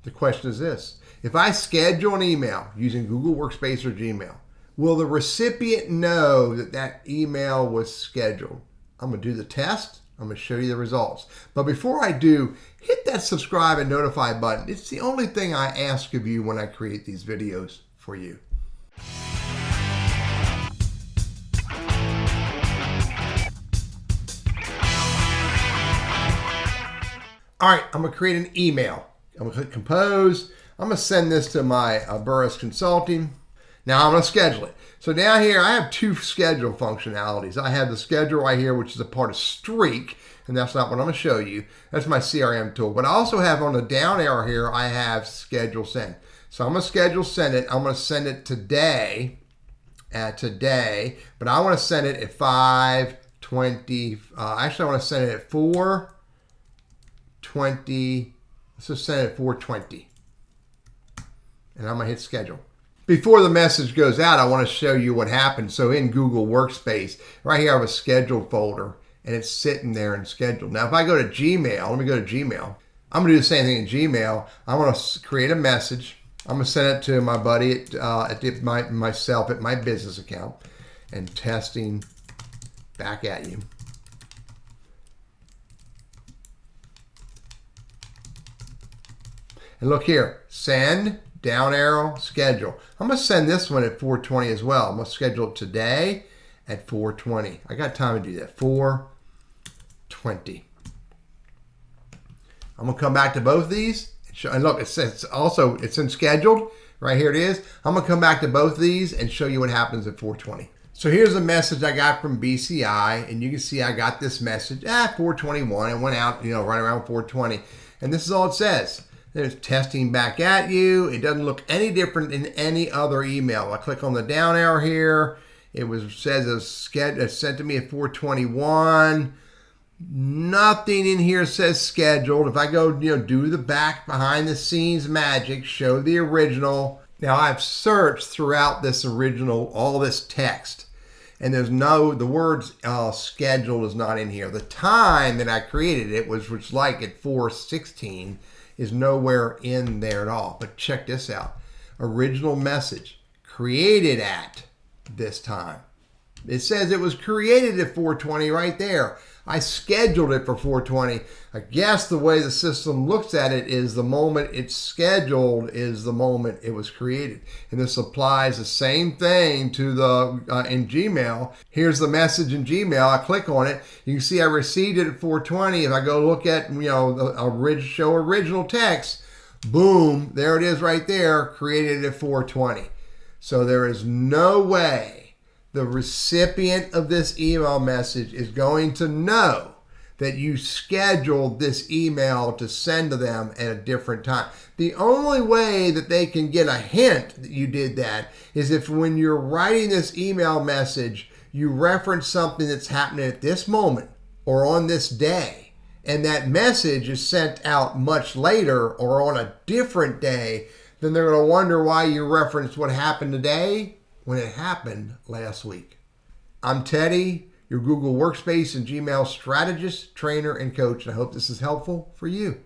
The question is this: if I schedule an email using Google Workspace or Gmail, will the recipient know that that email was scheduled? I'm going to do the test. I'm going to show you the results. But before I do, hit that subscribe and notify button. It's the only thing I ask of you when I create these videos for you. All right, I'm going to create an email. I'm going to click compose. I'm going to send this to my Burris Consulting. Now I'm going to schedule it. So down here, I have two schedule functionalities. I have the schedule right here, which is a part of Streak, and that's not what I'm going to show you. That's my CRM tool. But I also have on the down arrow here, I have schedule send. So I'm going to schedule send it. I'm going to send it today, but I want to send it at 5:20. Actually, I want to send it at 4:20. Let's just send it at 4:20. And I'm going to hit schedule. Before the message goes out, I want to show you what happened. So in Google Workspace, right here I have a scheduled folder, and it's sitting there in scheduled. Now if I go to Gmail, let me go to Gmail. I'm going to do the same thing in Gmail. I'm going to create a message. I'm going to send it to my buddy myself at my business account, and testing back at you. And look here, send, down arrow, schedule. I'm going to send this one at 4:20 as well. I'm going to schedule it today at 4:20. I got time to do that. 4:20. I'm going to come back to both of these. And look, it's in scheduled. Right here it is. I'm going to come back to both of these and show you what happens at 4:20. So here's a message I got from BCI, and you can see I got this message at 4:21. It went out, right around 4:20. And this is all it says. There's testing back at you. It doesn't look any different than any other email. I click on the down arrow here. It says it's sent to me at 4:21. Nothing in here says scheduled. If I go, do the back behind the scenes magic, show the original. Now I've searched throughout this original, all this text, and the words scheduled is not in here. The time that I created it was like at 4:16. Is nowhere in there at all. But check this out. Original message created at this time. It says it was created at 4:20 right there. I scheduled it for 4:20. I guess the way the system looks at it is the moment it's scheduled is the moment it was created. And this applies the same thing to in Gmail. Here's the message in Gmail. I click on it. You can see I received it at 4:20. If I go look at, show original text, boom, there it is right there, created at 4:20. So there is no way the recipient of this email message is going to know that you scheduled this email to send to them at a different time. The only way that they can get a hint that you did that is if when you're writing this email message, you reference something that's happening at this moment or on this day, and that message is sent out much later or on a different day, then they're going to wonder why you referenced what happened today when it happened last week. I'm Teddy, your Google Workspace and Gmail strategist, trainer, and coach. I hope this is helpful for you.